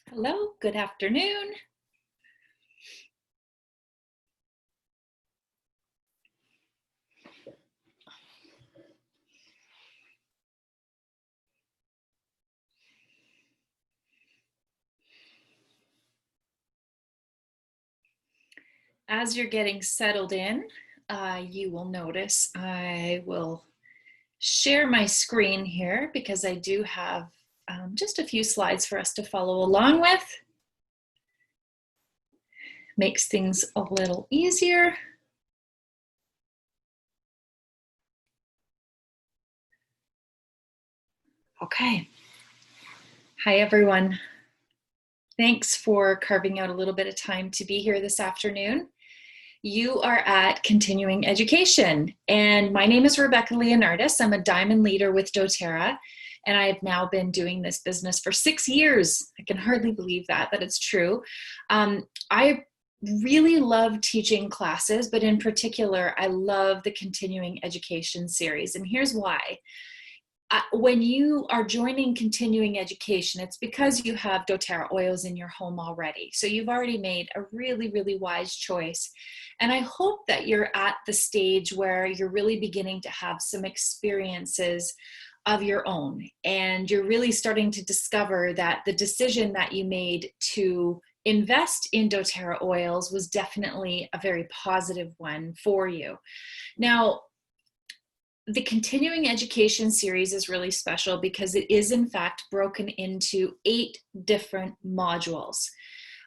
Hello, good afternoon. As you're getting settled in, you will notice I will share my screen here because I do have just a few slides for us to follow along with. Makes things a little easier. Okay. Hi, everyone. Thanks for carving out a little bit of time to be here this afternoon. You are at Continuing Education, and my name is Rebecca Leonardis. I'm a Diamond Leader with doTERRA, and I have now been doing this business for 6 years. I can hardly believe that, but it's true. I really love teaching classes, but in particular, I love the Continuing Education series, and here's why. When you are joining continuing education, it's because you have doTERRA oils in your home already. So you've already made a really, really wise choice. And I hope that you're at the stage where you're really beginning to have some experiences of your own. And you're really starting to discover that the decision that you made to invest in doTERRA oils was definitely a very positive one for you. Now, the continuing education series is really special because it is in fact broken into 8 different modules.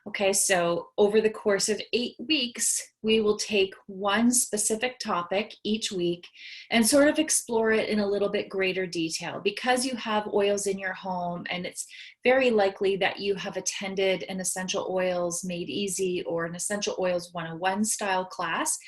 Okay, so over the course of 8 weeks, we will take one specific topic each week and sort of explore it in a little bit greater detail. Because you have oils in your home, and it's very likely that you have attended an Essential Oils Made Easy or an Essential Oils 101 style class,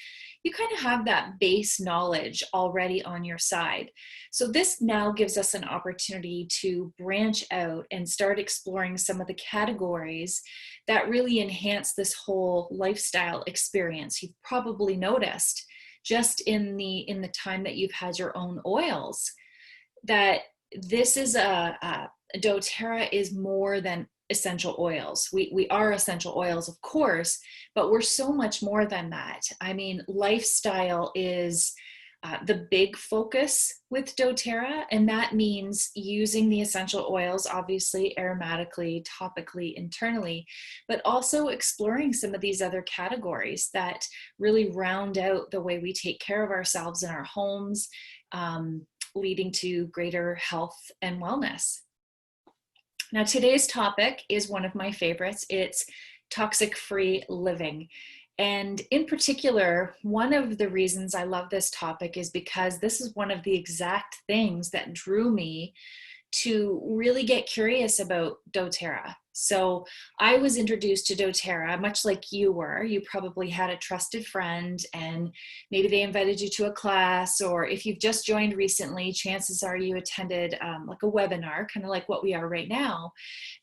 you kind of have that base knowledge already on your side. So this now gives us an opportunity to branch out and start exploring some of the categories that really enhance this whole lifestyle experience. You've probably noticed just in the time that you've had your own oils that this is doTERRA is more than essential oils. We are essential oils, of course, but we're so much more than that. I mean, lifestyle is the big focus with doTERRA, and that means using the essential oils, obviously aromatically, topically, internally, but also exploring some of these other categories that really round out the way we take care of ourselves in our homes, leading to greater health and wellness. Now, today's topic is one of my favorites. It's toxic-free living. And in particular, one of the reasons I love this topic is because this is one of the exact things that drew me to really get curious about doTERRA. So I was introduced to doTERRA much like you were. You probably had a trusted friend and maybe they invited you to a class, or if you've just joined recently, chances are you attended like a webinar, kind of like what we are right now,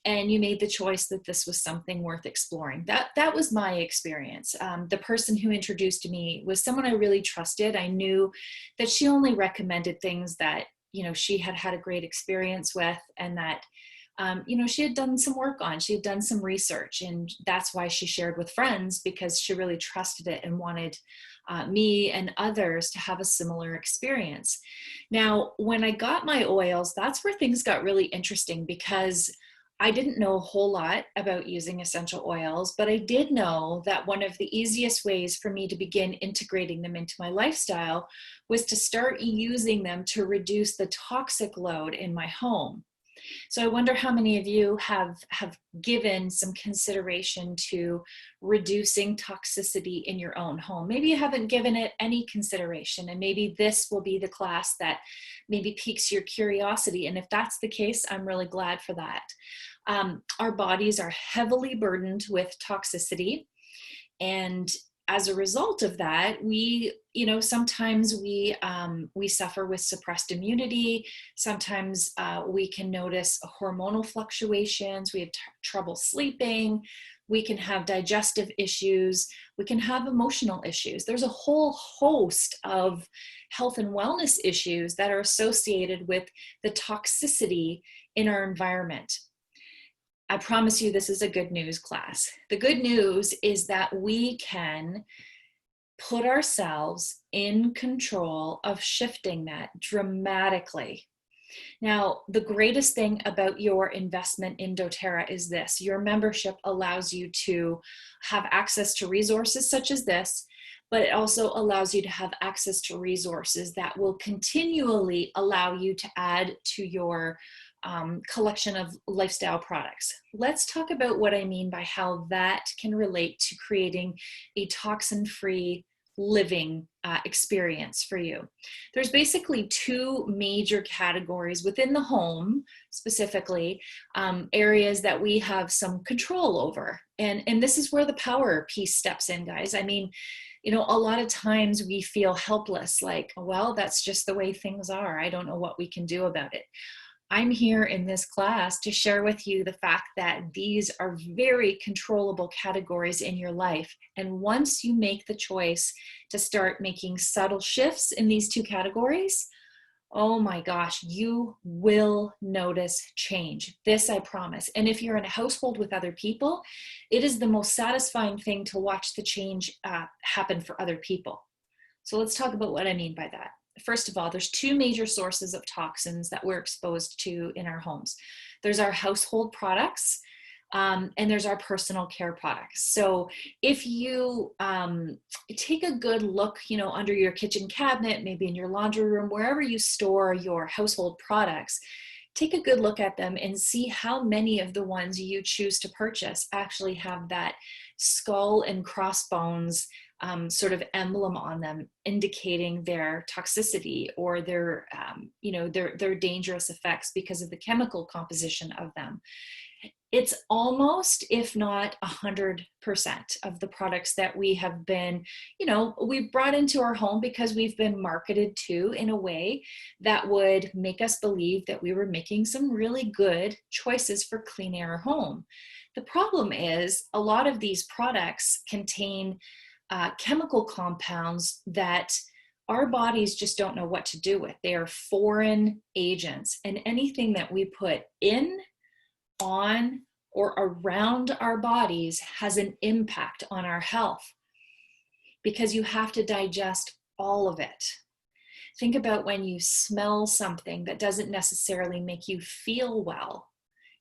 and you made the choice that this was something worth exploring. That was my experience. The person who introduced me was someone I really trusted. I knew that she only recommended things that she had had a great experience with, and that she had done some work on. She had done some research, and that's why she shared with friends, because she really trusted it and wanted me and others to have a similar experience. Now, when I got my oils, that's where things got really interesting, because I didn't know a whole lot about using essential oils, but I did know that one of the easiest ways for me to begin integrating them into my lifestyle was to start using them to reduce the toxic load in my home. So I wonder how many of you have given some consideration to reducing toxicity in your own home. Maybe you haven't given it any consideration, and maybe this will be the class that maybe piques your curiosity. And if that's the case, I'm really glad for that. Our bodies are heavily burdened with toxicity, and as a result of that, sometimes we suffer with suppressed immunity. Sometimes we can notice hormonal fluctuations. We have trouble sleeping. We can have digestive issues. We can have emotional issues. There's a whole host of health and wellness issues that are associated with the toxicity in our environment. I promise you this is a good news class. The good news is that we can put ourselves in control of shifting that dramatically. Now, the greatest thing about your investment in doTERRA is this: your membership allows you to have access to resources such as this, but it also allows you to have access to resources that will continually allow you to add to your collection of lifestyle products. Let's talk about what I mean by how that can relate to creating a toxin-free living experience for you. There's basically two major categories within the home, specifically areas that we have some control over. And this is where the power piece steps in, guys. I mean, a lot of times we feel helpless, like, well, that's just the way things are. I don't know what we can do about it. I'm here in this class to share with you the fact that these are very controllable categories in your life. And once you make the choice to start making subtle shifts in these two categories, oh my gosh, you will notice change. This I promise. And if you're in a household with other people, it is the most satisfying thing to watch the change happen for other people. So let's talk about what I mean by that. First of all, there's two major sources of toxins that we're exposed to in our homes. There's our household products, and there's our personal care products. So if you take a good look, under your kitchen cabinet, maybe in your laundry room, wherever you store your household products, take a good look at them and see how many of the ones you choose to purchase actually have that skull and crossbones sort of emblem on them, indicating their toxicity or their dangerous effects because of the chemical composition of them. It's almost, if not 100% of the products that we have been, we've brought into our home because we've been marketed to in a way that would make us believe that we were making some really good choices for clean air home. The problem is a lot of these products contain chemical compounds that our bodies just don't know what to do with. They are foreign agents, and anything that we put in, on, or around our bodies has an impact on our health because you have to digest all of it. Think about when you smell something that doesn't necessarily make you feel well.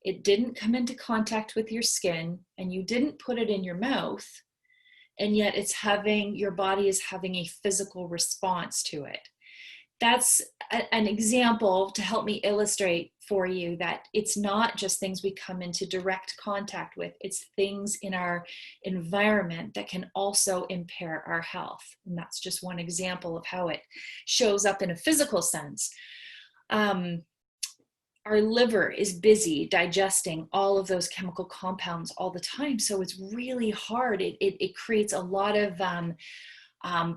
It didn't come into contact with your skin and you didn't put it in your mouth, and yet your body is having a physical response to it. That's an example to help me illustrate for you that it's not just things we come into direct contact with, it's things in our environment that can also impair our health. And that's just one example of how it shows up in a physical sense. Our liver is busy digesting all of those chemical compounds all the time. So it's really hard. It creates a lot of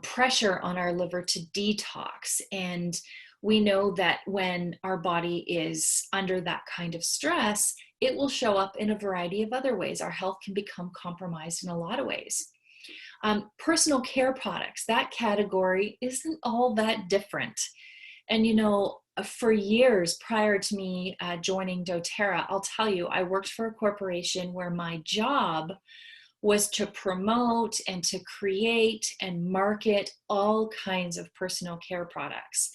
pressure on our liver to detox. And we know that when our body is under that kind of stress, it will show up in a variety of other ways. Our health can become compromised in a lot of ways. Personal care products, that category isn't all that different. And for years prior to me joining doTERRA, I'll tell you, I worked for a corporation where my job was to promote and to create and market all kinds of personal care products.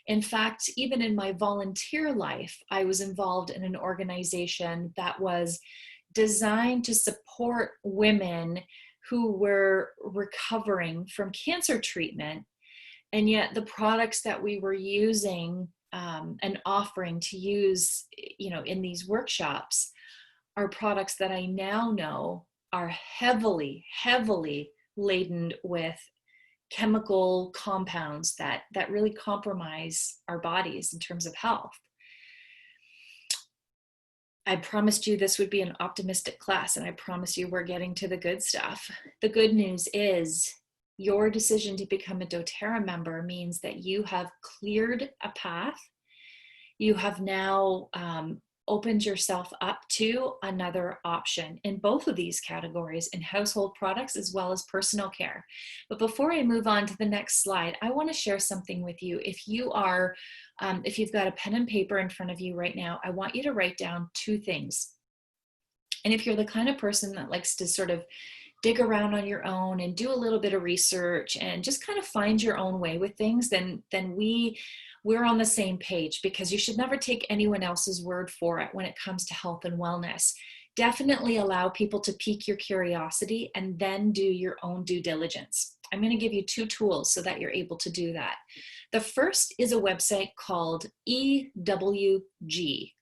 In fact, even in my volunteer life, I was involved in an organization that was designed to support women who were recovering from cancer treatment. And yet the products that we were using and offering to use, in these workshops are products that I now know are heavily, heavily laden with chemical compounds that really compromise our bodies in terms of health. I promised you this would be an optimistic class, and I promise you we're getting to the good stuff. The good news is your decision to become a doTERRA member means that you have cleared a path. You have now opened yourself up to another option in both of these categories, in household products as well as personal care. But before I move on to the next slide, I want to share something with you. If you are, if you've got a pen and paper in front of you right now, I want you to write down two things. And if you're the kind of person that likes to sort of dig around on your own and do a little bit of research and just kind of find your own way with things, then we're on the same page, because you should never take anyone else's word for it when it comes to health and wellness. Definitely allow people to pique your curiosity and then do your own due diligence. I'm going to give you two tools so that you're able to do that. The first is a website called EWG.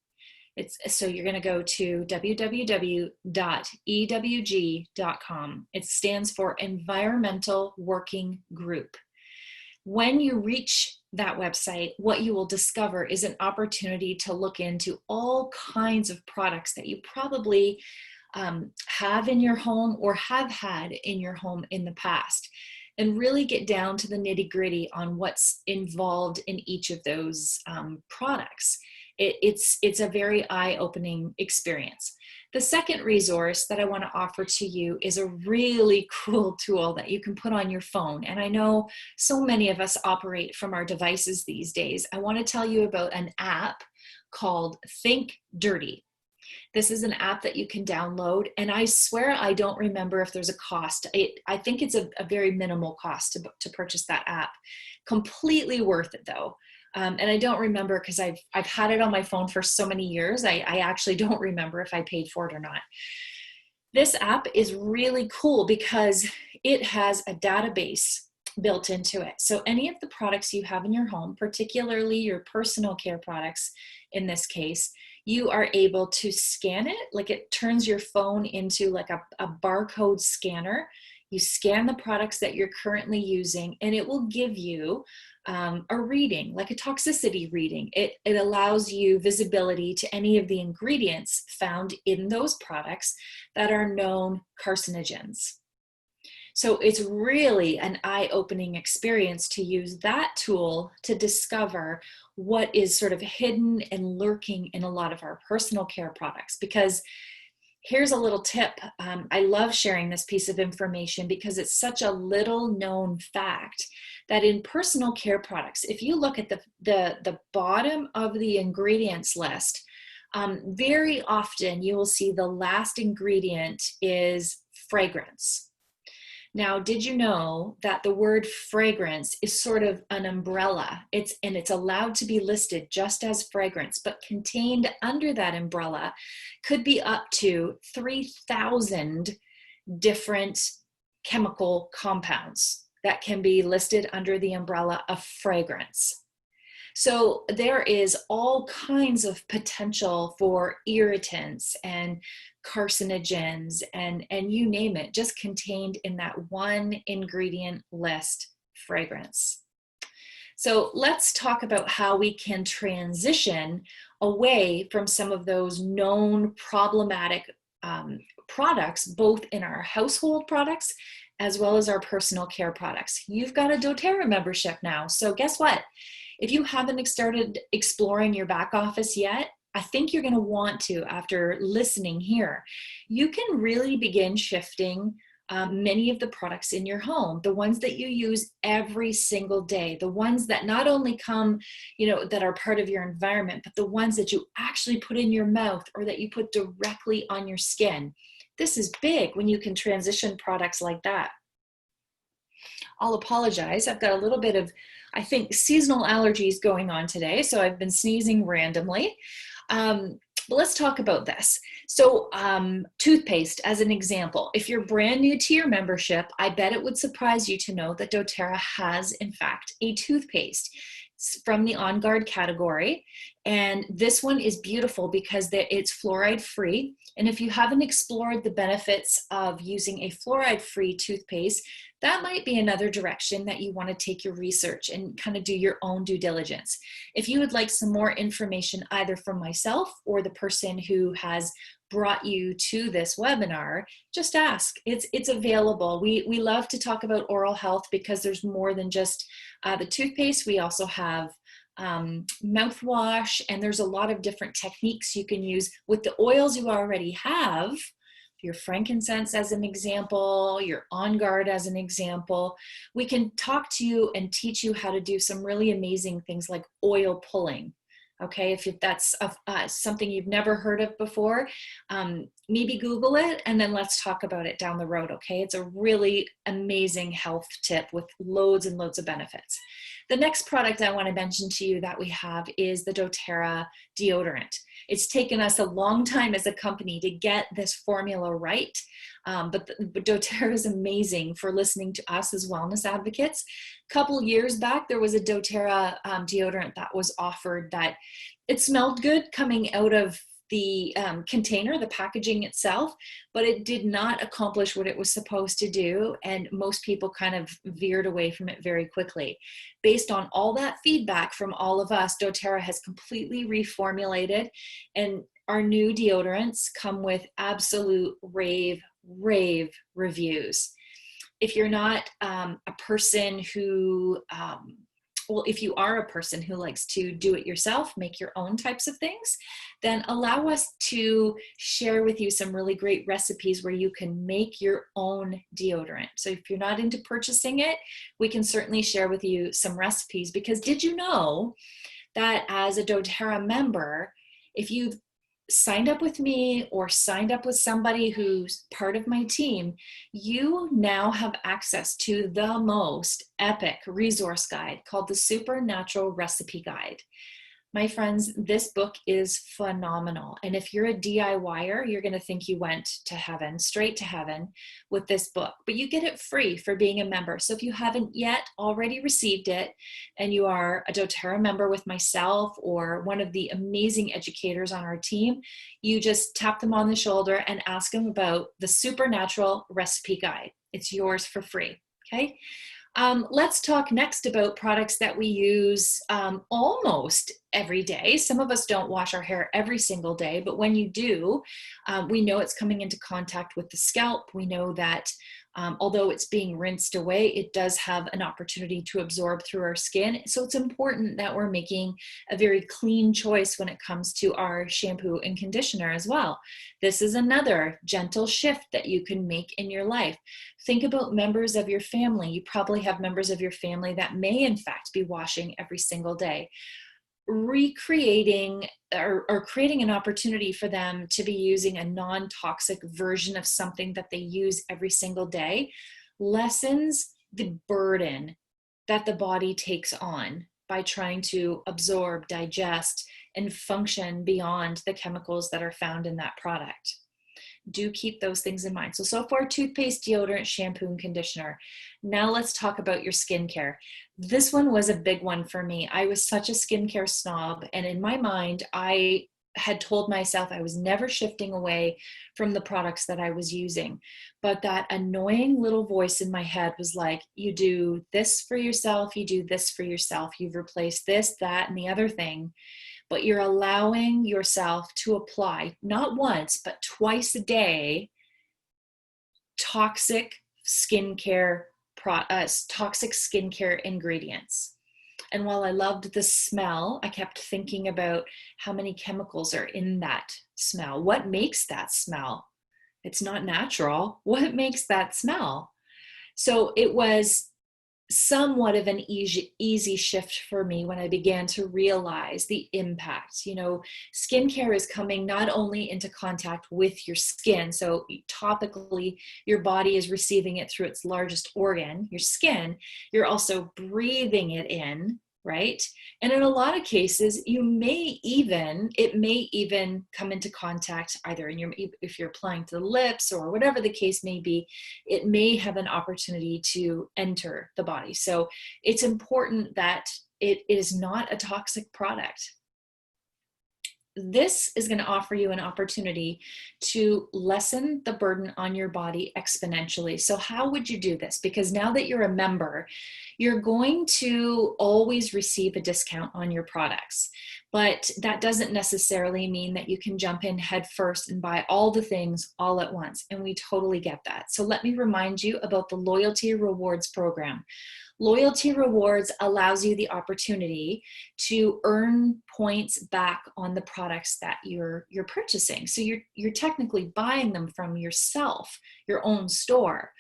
So you're going to go to www.ewg.com. It stands for Environmental Working Group. When you reach that website, what you will discover is an opportunity to look into all kinds of products that you probably have in your home or have had in your home in the past, and really get down to the nitty-gritty on what's involved in each of those products. It's a very eye-opening experience. The second resource that I want to offer to you is a really cool tool that you can put on your phone. And I know so many of us operate from our devices these days. I want to tell you about an app called Think Dirty. This is an app that you can download, and I swear I don't remember if there's a cost. I think it's a very minimal cost to purchase that app. Completely worth it though. And I don't remember, because I've had it on my phone for so many years, I actually don't remember if I paid for it or not. This app is really cool because it has a database built into it. So any of the products you have in your home, particularly your personal care products in this case, you are able to scan it. Like, it turns your phone into like a barcode scanner. You scan the products that you're currently using, and it will give you a reading, like a toxicity reading. It allows you visibility to any of the ingredients found in those products that are known carcinogens. So it's really an eye-opening experience to use that tool to discover what is sort of hidden and lurking in a lot of our personal care products. Because here's a little tip. I love sharing this piece of information because it's such a little known fact that in personal care products, if you look at the bottom of the ingredients list, very often you will see the last ingredient is fragrance. Now, did you know that the word fragrance is sort of an umbrella? It's allowed to be listed just as fragrance, but contained under that umbrella could be up to 3,000 different chemical compounds that can be listed under the umbrella of fragrance. So there is all kinds of potential for irritants and carcinogens and you name it, just contained in that one ingredient list, fragrance. So let's talk about how we can transition away from some of those known problematic products, both in our household products as well as our personal care products. You've got a doTERRA membership now. So guess what? If you haven't started exploring your back office yet, I think you're going to want to after listening here. You can really begin shifting many of the products in your home, the ones that you use every single day, the ones that not only come, that are part of your environment, but the ones that you actually put in your mouth or that you put directly on your skin. This is big when you can transition products like that. I'll apologize. I've got a little bit of, I think, seasonal allergies going on today, so I've been sneezing randomly. But let's talk about this. So toothpaste, as an example, if you're brand new to your membership, I bet it would surprise you to know that doTERRA has, in fact, a toothpaste. It's from the On Guard category, And this one is beautiful because it's fluoride free. And if you haven't explored the benefits of using a fluoride free toothpaste, that might be another direction that you want to take your research and kind of do your own due diligence. If you would like some more information either from myself or the person who has brought you to this webinar, just ask. It's available. We love to talk about oral health because there's more than just the toothpaste. We also have mouthwash, and there's a lot of different techniques you can use with the oils you already have. Your frankincense as an example, your On Guard as an example. We can talk to you and teach you how to do some really amazing things like oil pulling. Okay, if that's something you've never heard of before, maybe Google it and then let's talk about it down the road, okay? It's a really amazing health tip with loads and loads of benefits. The next product I want to mention to you that we have is the doTERRA deodorant. It's taken us a long time as a company to get this formula right, but doTERRA is amazing for listening to us as wellness advocates. A couple years back, there was a doTERRA deodorant that was offered that it smelled good coming out of the container, the packaging itself, but it did not accomplish what it was supposed to do. And most people kind of veered away from it very quickly. Based on all that feedback from all of us, doTERRA has completely reformulated, and our new deodorants come with absolute rave reviews. If you're not a person who, well, if you are a person who likes to do it yourself, make your own types of things, then allow us to share with you some really great recipes where you can make your own deodorant. So if you're not into purchasing it, we can certainly share with you some recipes, because did you know that as a doTERRA member, if you've signed up with me or signed up with somebody who's part of my team, you now have access to the most epic resource guide called the Supernatural Recipe Guide. My friends, this book is phenomenal. And if you're a DIYer, you're going to think you went to heaven, straight to heaven with this book. But you get it free for being a member. So if you haven't yet already received it, and you are a doTERRA member with myself or one of the amazing educators on our team, you just tap them on the shoulder and ask them about the Supernatural Recipe Guide. It's yours for free, okay? Let's talk next about products that we use almost every day. Some of us don't wash our hair every single day, but when you do, we know it's coming into contact with the scalp. We know that although it's being rinsed away, it does have an opportunity to absorb through our skin. So it's important that we're making a very clean choice when it comes to our shampoo and conditioner as well. This is another gentle shift that you can make in your life. Think about members of your family. You probably have members of your family that may in fact be washing every single day. Recreating or creating an opportunity for them to be using a non-toxic version of something that they use every single day lessens the burden that the body takes on by trying to absorb, digest, and function beyond the chemicals that are found in that product. Do keep those things in mind. So far, toothpaste, deodorant, shampoo, and conditioner. Now let's talk about your skincare. This one was a big one for me. I was such a skincare snob, and in my mind, I had told myself I was never shifting away from the products that I was using. But that annoying little voice in my head was like, you do this for yourself, you do this for yourself, you've replaced this, that, and the other thing. But you're allowing yourself to apply not once, but twice a day, toxic skincare ingredients. And while I loved the smell, I kept thinking about how many chemicals are in that smell. What makes that smell? It's not natural. What makes that smell? So it was somewhat of an easy shift for me when I began to realize the impact. You know, skincare is coming not only into contact with your skin, so topically your body is receiving it through its largest organ, your skin. You're also breathing it in, right? And in a lot of cases, it may even come into contact either if you're applying to the lips or whatever the case may be, it may have an opportunity to enter the body. So it's important that it is not a toxic product. this is going to offer you an opportunity to lessen the burden on your body exponentially. So how would you do this? Because now that you're a member, you're going to always receive a discount on your products. But that doesn't necessarily mean that you can jump in head first and buy all the things all at once. And we totally get that. So let me remind you about the Loyalty Rewards program. Loyalty Rewards allows you the opportunity to earn points back on the products that you're purchasing. So you're technically buying them from yourself, your own store.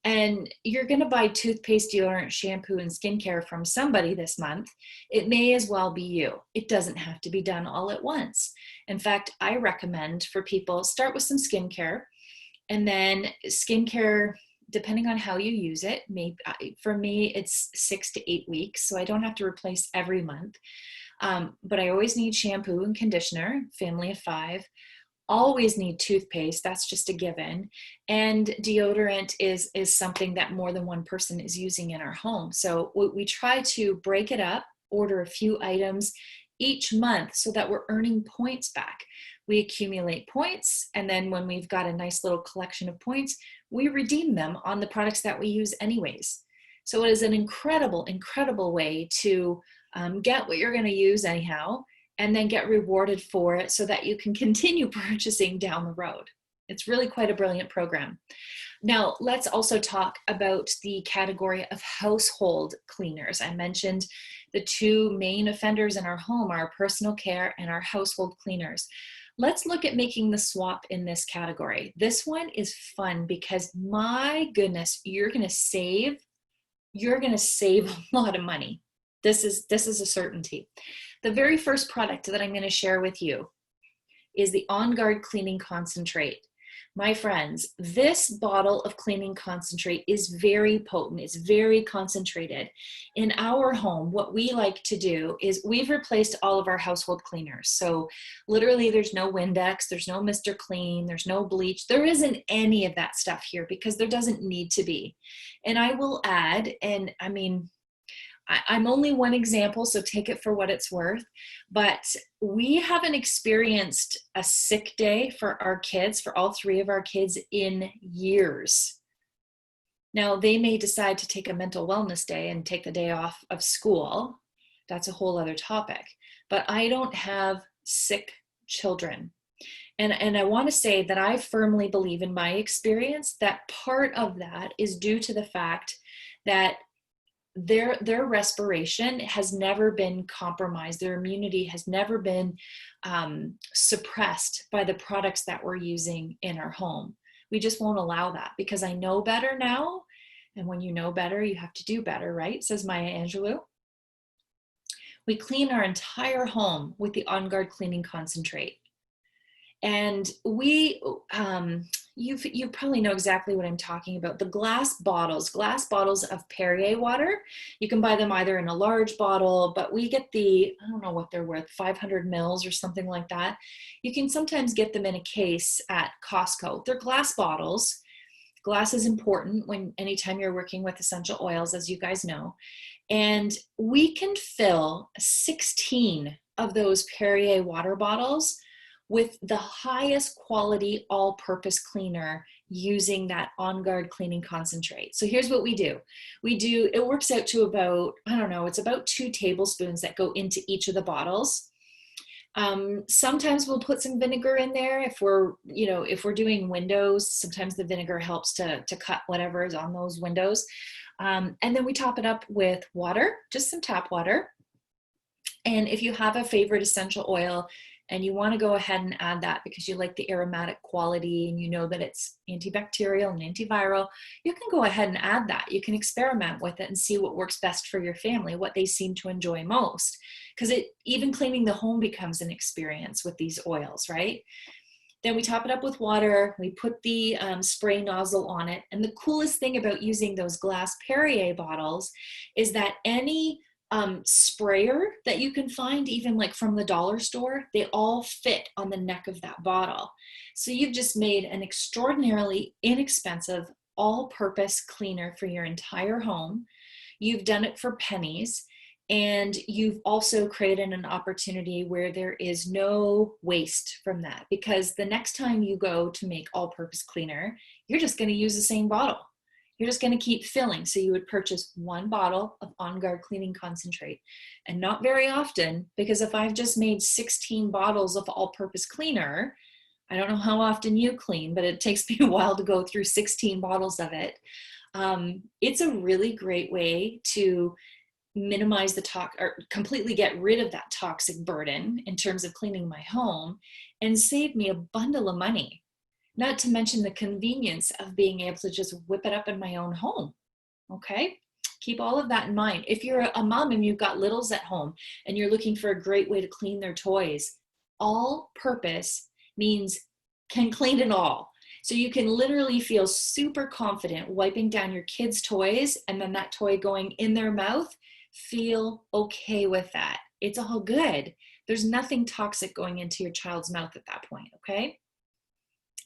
And you're going to buy toothpaste, deodorant, shampoo, and skincare from somebody this month. It may as well be you. It doesn't have to be done all at once. In fact, I recommend for people, start with some skincare, and then skincare, depending on how you use it, maybe for me, it's 6 to 8 weeks. So I don't have to replace every month. But I always need shampoo and conditioner, family of 5. Always need toothpaste, that's just a given. And deodorant is something that more than one person is using in our home. So we try to break it up, order a few items each month so that we're earning points back. We accumulate points, and then when we've got a nice little collection of points, we redeem them on the products that we use anyways. So it is an incredible, incredible way to get what you're going to use anyhow, and then get rewarded for it so that you can continue purchasing down the road. It's really quite a brilliant program. Now, let's also talk about the category of household cleaners. I mentioned the 2 main offenders in our home are personal care and our household cleaners. Let's look at making the swap in this category. This one is fun because, my goodness, you're going to save a lot of money. This is a certainty. The very first product that I'm going to share with you is the On Guard Cleaning Concentrate. My friends, this bottle of cleaning concentrate is very potent. It's very concentrated. In our home, what we like to do is we've replaced all of our household cleaners. So literally there's no Windex, there's no Mr. Clean, there's no bleach. There isn't any of that stuff here because there doesn't need to be. And I will add, and I mean, I'm only one example, so take it for what it's worth, but we haven't experienced a sick day for our kids, for all 3 of our kids, in years. Now, they may decide to take a mental wellness day and take the day off of school. That's a whole other topic. But I don't have sick children. And I want to say that I firmly believe, in my experience, that part of that is due to the fact that their respiration has never been compromised. Their immunity has never been suppressed by the products that we're using in our home. We just won't allow that because I know better now. And when you know better, you have to do better, right? Says Maya Angelou. We clean our entire home with the On Guard Cleaning Concentrate. And you probably know exactly what I'm talking about. The glass bottles of Perrier water. You can buy them either in a large bottle, but we get I don't know what they're worth, 500 mils or something like that. You can sometimes get them in a case at Costco. They're glass bottles. Glass is important anytime you're working with essential oils, as you guys know. And we can fill 16 of those Perrier water bottles with the highest quality all-purpose cleaner using that On Guard Cleaning Concentrate. So here's what we do. It works out to about, it's about 2 tablespoons that go into each of the bottles. Sometimes we'll put some vinegar in there if we're doing windows. Sometimes the vinegar helps to cut whatever is on those windows. And then we top it up with water, just some tap water. And if you have a favorite essential oil, and you want to go ahead and add that because you like the aromatic quality and you know that it's antibacterial and antiviral, you can go ahead and add that. You can experiment with it and see what works best for your family, what they seem to enjoy most. Because even cleaning the home becomes an experience with these oils, right? Then we top it up with water. We put the spray nozzle on it. And the coolest thing about using those glass Perrier bottles is that any sprayer that you can find, even like from the dollar store, they all fit on the neck of that bottle. So you've just made an extraordinarily inexpensive all-purpose cleaner for your entire home. You've done it for pennies, And you've also created an opportunity where there is no waste from that, because the next time you go to make all-purpose cleaner, you're just going to use the same bottle. You're just going to keep filling. So you would purchase one bottle of On Guard cleaning concentrate, and not very often, because if I've just made 16 bottles of all-purpose cleaner, I don't know how often you clean, but it takes me a while to go through 16 bottles of it. It's a really great way to minimize the or completely get rid of that toxic burden in terms of cleaning my home, and save me a bundle of money. Not to mention the convenience of being able to just whip it up in my own home. Okay? Keep all of that in mind. If you're a mom and you've got littles at home and you're looking for a great way to clean their toys, all purpose means can clean it all. So you can literally feel super confident wiping down your kids' toys, and then that toy going in their mouth. Feel okay with that. It's all good. There's nothing toxic going into your child's mouth at that point, okay?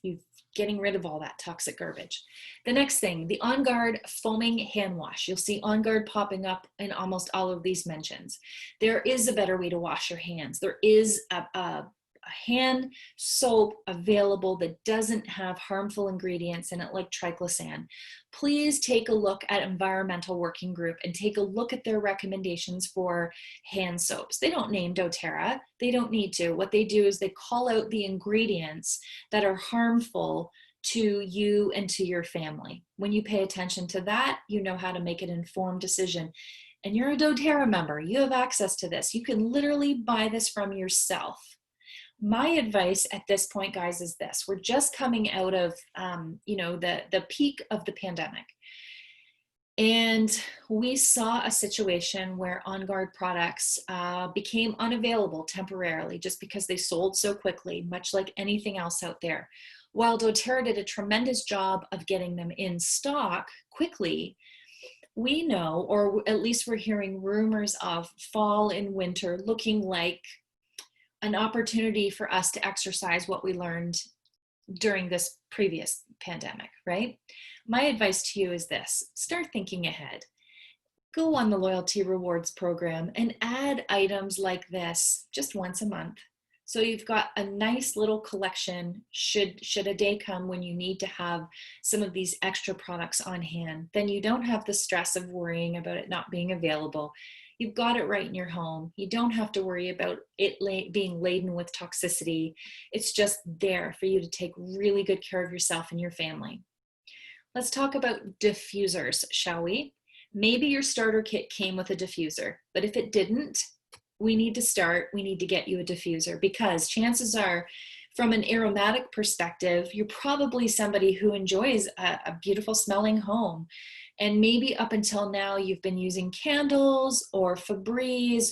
You're getting rid of all that toxic garbage. The next thing, the On Guard foaming hand wash. You'll see On Guard popping up in almost all of these mentions. There is a better way to wash your hands. There is a hand soap available that doesn't have harmful ingredients in it like triclosan. Please take a look at Environmental Working Group and take a look at their recommendations for hand soaps. They don't name doTERRA. They don't need to. What they do is they call out the ingredients that are harmful to you and to your family. When you pay attention to that, you know how to make an informed decision. And you're a doTERRA member. You have access to this. You can literally buy this from yourself. My advice at this point, guys, is this. We're just coming out of, the peak of the pandemic. And we saw a situation where On Guard products became unavailable temporarily just because they sold so quickly, much like anything else out there. While doTERRA did a tremendous job of getting them in stock quickly, we know, or at least we're hearing rumors of fall and winter looking like an opportunity for us to exercise what we learned during this previous pandemic, right? My advice to you is this: start thinking ahead. Go on the loyalty rewards program and add items like this just once a month. So you've got a nice little collection should a day come when you need to have some of these extra products on hand. Then you don't have the stress of worrying about it not being available. You've got it right in your home. You don't have to worry about it being laden with toxicity. It's just there for you to take really good care of yourself and your family. Let's talk about diffusers, shall we? Maybe your starter kit came with a diffuser, but if it didn't, we need to get you a diffuser, because chances are, from an aromatic perspective, you're probably somebody who enjoys a beautiful smelling home. And maybe up until now, you've been using candles or Febreze,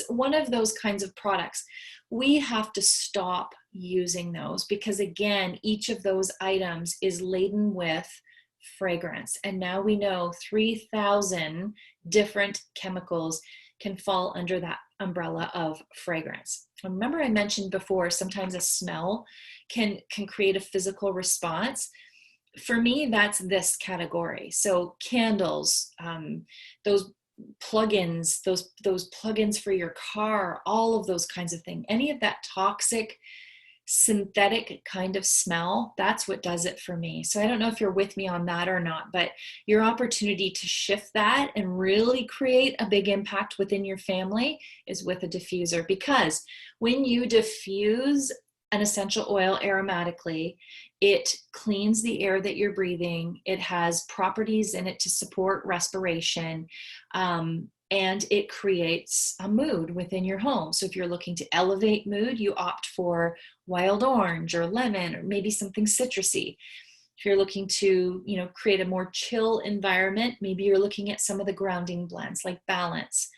one of those kinds of products. We have to stop using those because, again, each of those items is laden with fragrance. And now we know 3,000 different chemicals can fall under that umbrella of fragrance. Remember I mentioned before, sometimes a smell can create a physical response. For me, that's this category. So candles, those plugins, those plugins for your car, all of those kinds of things, any of that toxic synthetic kind of smell, that's what does it for me. So I don't know if you're with me on that or not, but your opportunity to shift that and really create a big impact within your family is with a diffuser, because when you diffuse an essential oil aromatically, it cleans the air that you're breathing. It has properties in it to support respiration, and it creates a mood within your home. So if you're looking to elevate mood, you opt for wild orange or lemon or maybe something citrusy. If you're looking to, create a more chill environment, maybe you're looking at some of the grounding blends like Balance,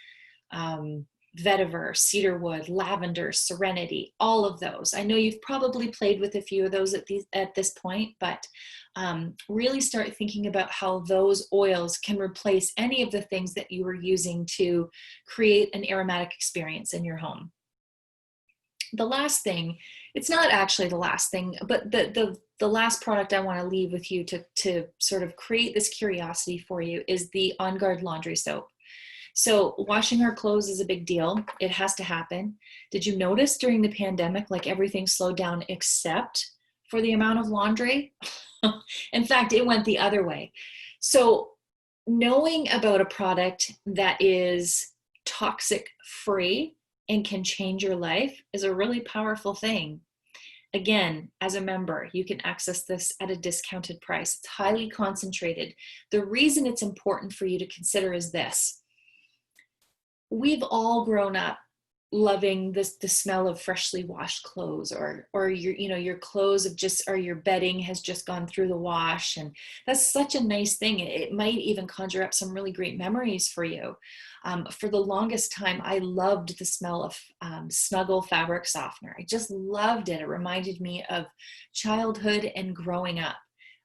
vetiver, cedarwood, lavender, serenity, all of those. I know you've probably played with a few of those at this point, but really start thinking about how those oils can replace any of the things that you were using to create an aromatic experience in your home. The last thing, it's not actually the last thing, but the last product I want to leave with you to sort of create this curiosity for you is the On Guard laundry soap. So washing our clothes is a big deal. It has to happen. Did you notice during the pandemic, like everything slowed down except for the amount of laundry? In fact, it went the other way. So knowing about a product that is toxic free and can change your life is a really powerful thing. Again, as a member, you can access this at a discounted price. It's highly concentrated. The reason it's important for you to consider is this. We've all grown up loving this, the smell of freshly washed clothes, or your clothes have just, or your bedding has just gone through the wash. And that's such a nice thing. It might even conjure up some really great memories for you. For the longest time, I loved the smell of Snuggle fabric softener. I just loved it. It reminded me of childhood and growing up.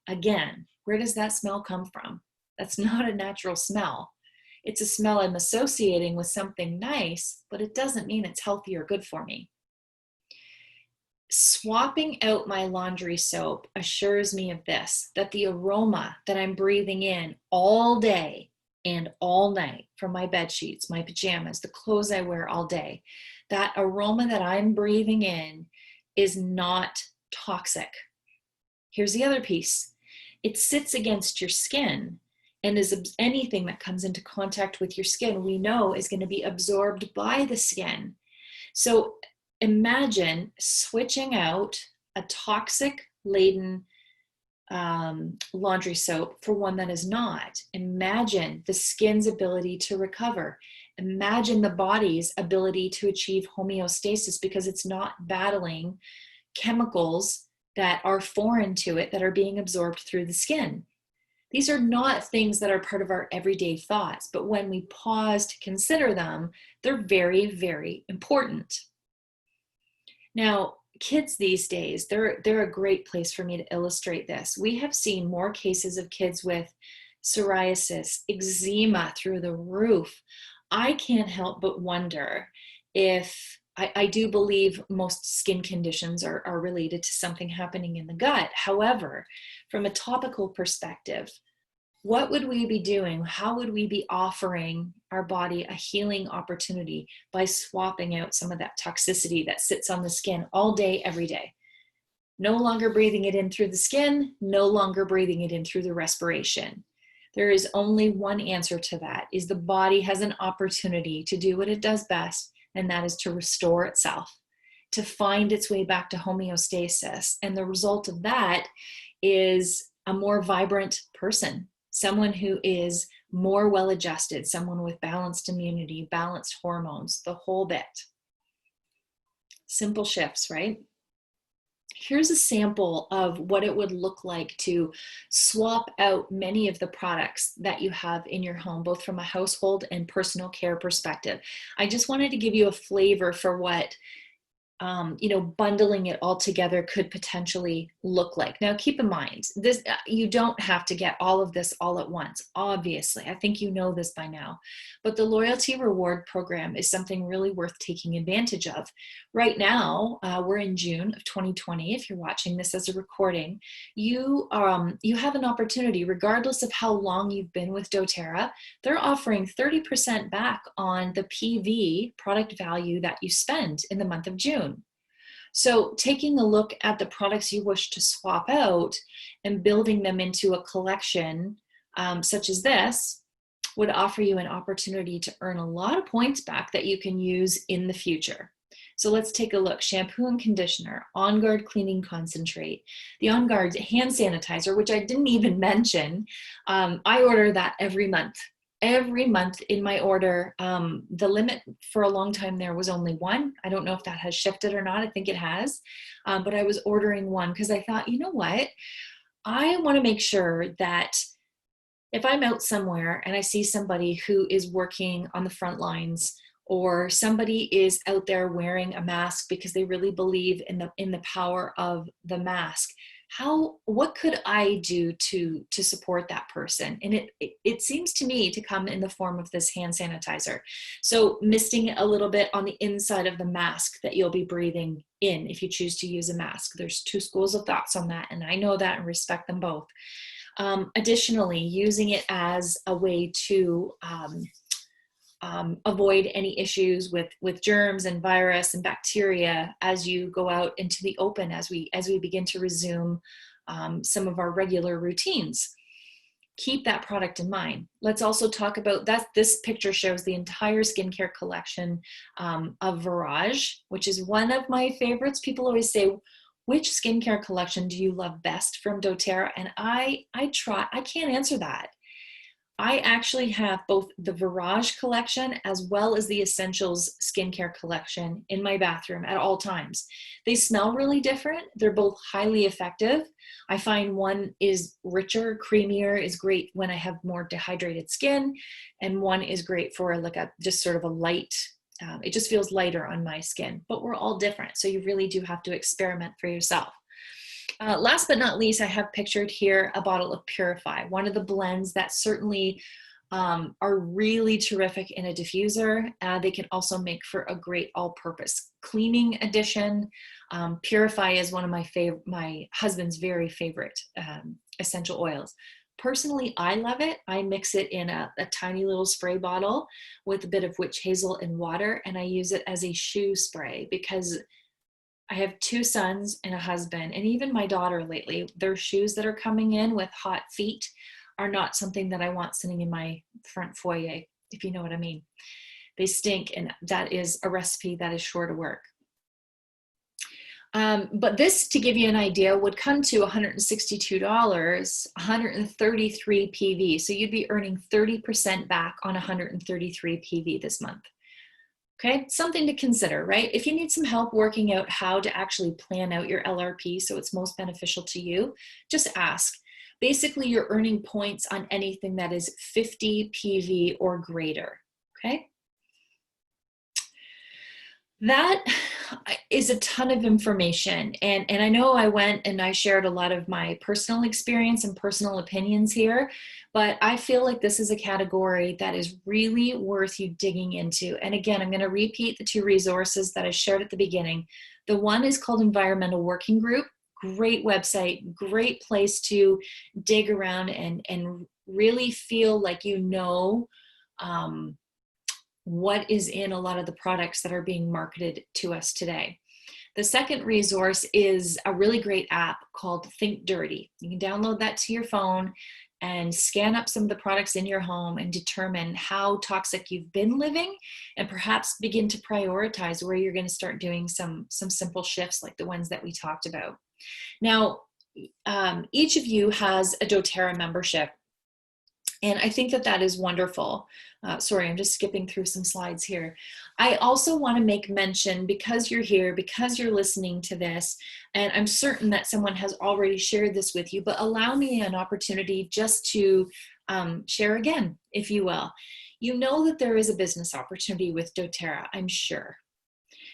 Again, where does that smell come from? That's not a natural smell. It's a smell I'm associating with something nice, but it doesn't mean it's healthy or good for me. Swapping out my laundry soap assures me of this, that the aroma that I'm breathing in all day and all night from my bed sheets, my pajamas, the clothes I wear all day, that aroma that I'm breathing in is not toxic. Here's the other piece. It sits against your skin, and is anything that comes into contact with your skin, we know is going to be absorbed by the skin. So imagine switching out a toxic laden laundry soap for one that is not. Imagine the skin's ability to recover. Imagine the body's ability to achieve homeostasis because it's not battling chemicals that are foreign to it that are being absorbed through the skin. These are not things that are part of our everyday thoughts, but when we pause to consider them, they're very, very important. Now, kids these days, they're a great place for me to illustrate this. We have seen more cases of kids with psoriasis, eczema through the roof. I can't help but wonder if I do believe most skin conditions are related to something happening in the gut. However, from a topical perspective, what would we be doing? How would we be offering our body a healing opportunity by swapping out some of that toxicity that sits on the skin all day, every day? No longer breathing it in through the skin, no longer breathing it in through the respiration. There is only one answer to that, is the body has an opportunity to do what it does best, and that is to restore itself, to find its way back to homeostasis. And the result of that is a more vibrant person, someone who is more well-adjusted, someone with balanced immunity, balanced hormones, the whole bit. Simple shifts, right? Here's a sample of what it would look like to swap out many of the products that you have in your home, both from a household and personal care perspective. I just wanted to give you a flavor for what bundling it all together could potentially look like. Now, keep in mind, this you don't have to get all of this all at once, obviously. I think you know this by now. But the loyalty reward program is something really worth taking advantage of. Right now, we're in June of 2020. If you're watching this as a recording, you have an opportunity, regardless of how long you've been with doTERRA. They're offering 30% back on the PV, product value, that you spend in the month of June. So taking a look at the products you wish to swap out and building them into a collection such as this would offer you an opportunity to earn a lot of points back that you can use in the future. So let's take a look. Shampoo and conditioner, On Guard cleaning concentrate, the On Guard hand sanitizer, which I didn't even mention. I order that every month. Every month in my order. The limit for a long time there was only one. I don't know if that has shifted or not. I think it has. But I was ordering one because I thought, you know what? I want to make sure that if I'm out somewhere and I see somebody who is working on the front lines, or somebody is out there wearing a mask because they really believe in the power of the mask, what could I do to support that person? And it seems to me to come in the form of this hand sanitizer. So misting it a little bit on the inside of the mask that you'll be breathing in if you choose to use a mask. There's two schools of thoughts on that, and I know that and respect them both. Additionally, using it as a way to avoid any issues with germs and virus and bacteria as you go out into the open, as we begin to resume some of our regular routines. Keep that product in mind. Let's also talk about that. This picture shows the entire skincare collection of Virage, which is one of my favorites. People always say, which skincare collection do you love best from doTERRA? And I can't answer that. I actually have both the Virage collection as well as the Essentials skincare collection in my bathroom at all times. They smell really different. They're both highly effective. I find one is richer, creamier, is great when I have more dehydrated skin, and one is great for like just sort of a light, it just feels lighter on my skin, but we're all different. So you really do have to experiment for yourself. Last but not least, I have pictured here a bottle of Purify, one of the blends that certainly are really terrific in a diffuser. They can also make for a great all-purpose cleaning addition. Purify is one of my husband's very favorite essential oils. Personally, I love it. I mix it in a tiny little spray bottle with a bit of witch hazel and water, and I use it as a shoe spray because I have 2 sons and a husband, and even my daughter lately, their shoes that are coming in with hot feet are not something that I want sitting in my front foyer, if you know what I mean. They stink, and that is a recipe that is sure to work. But this, to give you an idea, would come to $162, 133 PV. So you'd be earning 30% back on 133 PV this month. Okay, something to consider, right? If you need some help working out how to actually plan out your LRP so it's most beneficial to you, just ask. Basically, you're earning points on anything that is 50 PV or greater, okay? That is a ton of information. And I know I went and I shared a lot of my personal experience and personal opinions here, but I feel like this is a category that is really worth you digging into. And again, I'm going to repeat the 2 resources that I shared at the beginning. The one is called Environmental Working Group. Great website, great place to dig around and really feel like you know what is in a lot of the products that are being marketed to us today. The second resource is a really great app called Think Dirty. You can download that to your phone and scan up some of the products in your home and determine how toxic you've been living, and perhaps begin to prioritize where you're going to start doing some simple shifts like the ones that we talked about. Now, each of you has a doTERRA membership, and I think that is wonderful. Sorry, I'm just skipping through some slides here. I also want to make mention, because you're here, because you're listening to this, and I'm certain that someone has already shared this with you, but allow me an opportunity just to share again, if you will. You know that there is a business opportunity with doTERRA, I'm sure.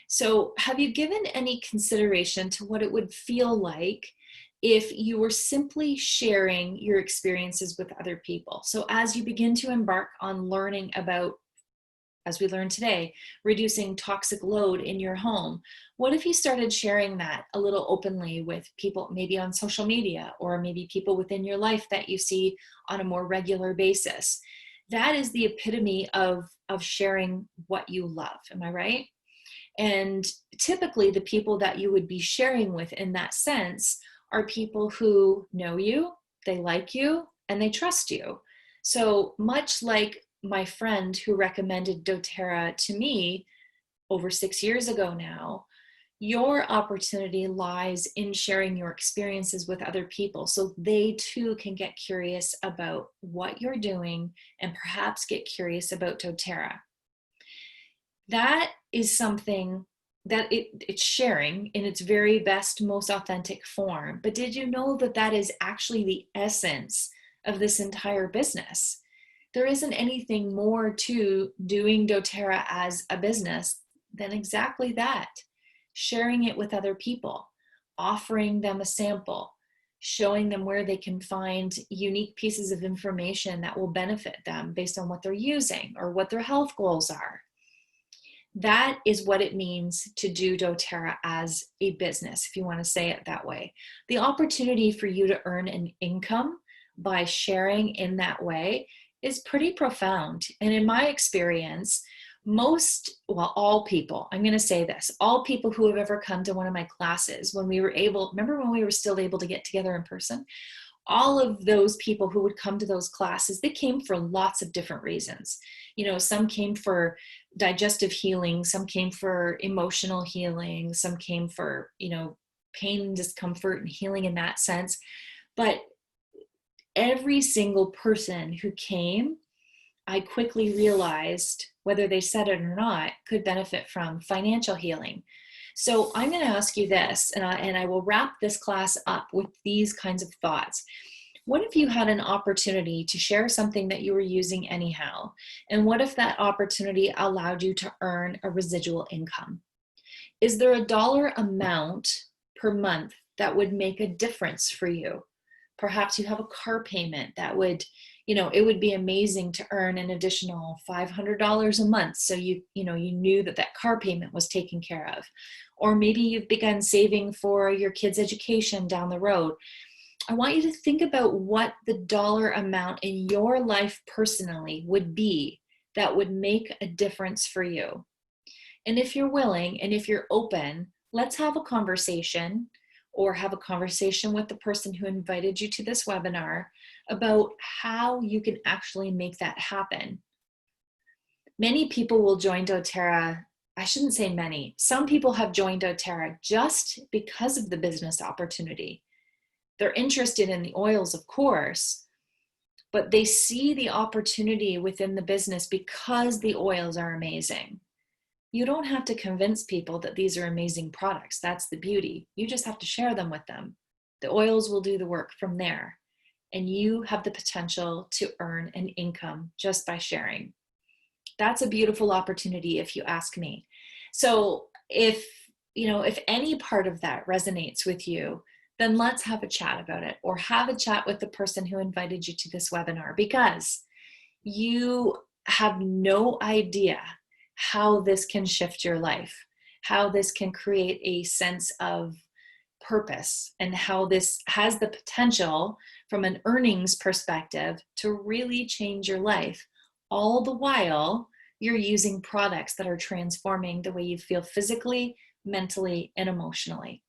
So have you given any consideration to what it would feel like if you were simply sharing your experiences with other people? So as you begin to embark on learning about, as we learned today, reducing toxic load in your home, what if you started sharing that a little openly with people, maybe on social media, or maybe people within your life that you see on a more regular basis? That is the epitome of sharing what you love. Am I right? And typically the people that you would be sharing with in that sense are people who know you, they like you, and they trust you. So much like my friend who recommended doTERRA to me over 6 years ago now, your opportunity lies in sharing your experiences with other people so they too can get curious about what you're doing and perhaps get curious about doTERRA. That is something that it's sharing in its very best, most authentic form. But did you know that that is actually the essence of this entire business? There isn't anything more to doing doTERRA as a business than exactly that. Sharing it with other people, offering them a sample, showing them where they can find unique pieces of information that will benefit them based on what they're using or what their health goals are. That is what it means to do doTERRA as a business, if you want to say it that way. The opportunity for you to earn an income by sharing in that way is pretty profound. And in my experience, all people, I'm going to say this, all people who have ever come to one of my classes, remember when we were still able to get together in person? All of those people who would come to those classes, they came for lots of different reasons. Some came for digestive healing, some came for emotional healing, some came for, pain and discomfort and healing in that sense. But every single person who came, I quickly realized, whether they said it or not, could benefit from financial healing. So I'm going to ask you this, and I will wrap this class up with these kinds of thoughts. What if you had an opportunity to share something that you were using anyhow? And what if that opportunity allowed you to earn a residual income? Is there a dollar amount per month that would make a difference for you? Perhaps you have a car payment that would, it would be amazing to earn an additional $500 a month. So you knew that car payment was taken care of. Or maybe you've begun saving for your kids' education down the road. I want you to think about what the dollar amount in your life personally would be that would make a difference for you. And if you're willing and if you're open, let's have a conversation, or have a conversation with the person who invited you to this webinar about how you can actually make that happen. Many people will join doTERRA. I shouldn't say many. Some people have joined doTERRA just because of the business opportunity. They're interested in the oils, of course, but they see the opportunity within the business because the oils are amazing. You don't have to convince people that these are amazing products. That's the beauty. You just have to share them with them. The oils will do the work from there. And you have the potential to earn an income just by sharing. That's a beautiful opportunity, if you ask me. So if any part of that resonates with you, then let's have a chat about it, or have a chat with the person who invited you to this webinar, because you have no idea how this can shift your life, how this can create a sense of purpose, and how this has the potential from an earnings perspective to really change your life, all the while you're using products that are transforming the way you feel physically, mentally, and emotionally.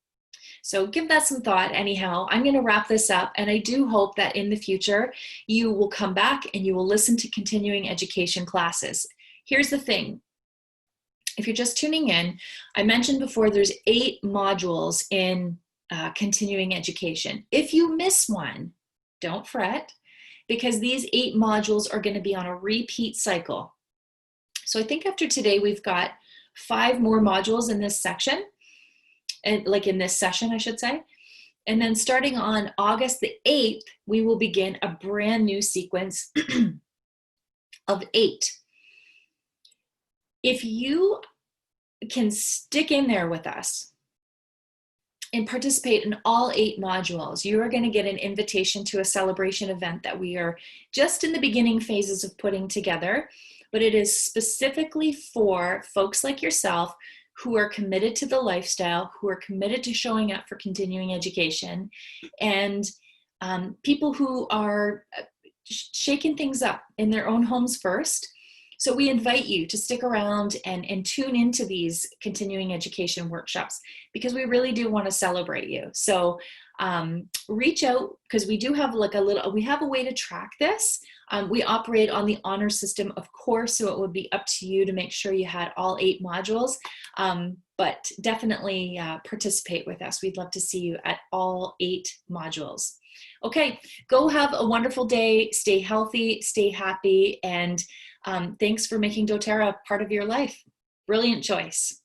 So give that some thought. Anyhow, I'm going to wrap this up, and I do hope that in the future you will come back and you will listen to continuing education classes. Here's the thing. If you're just tuning in, I mentioned before there's 8 modules in continuing education. If you miss one, don't fret, because these 8 modules are going to be on a repeat cycle. So I think after today, we've got 5 more modules in this section, and in this session, I should say. And then starting on August the 8th, we will begin a brand new sequence of 8. If you can stick in there with us and participate in all 8 modules, you are going to get an invitation to a celebration event that we are just in the beginning phases of putting together, but it is specifically for folks like yourself who are committed to the lifestyle, who are committed to showing up for continuing education, and people who are shaking things up in their own homes first. So we invite you to stick around and tune into these continuing education workshops, because we really do want to celebrate you. So reach out, because we do have we have a way to track this. We operate on the honor system, of course, so it would be up to you to make sure you had all 8 modules, but definitely participate with us. We'd love to see you at all 8 modules. Okay, go have a wonderful day, stay healthy, stay happy, and thanks for making doTERRA part of your life. Brilliant choice.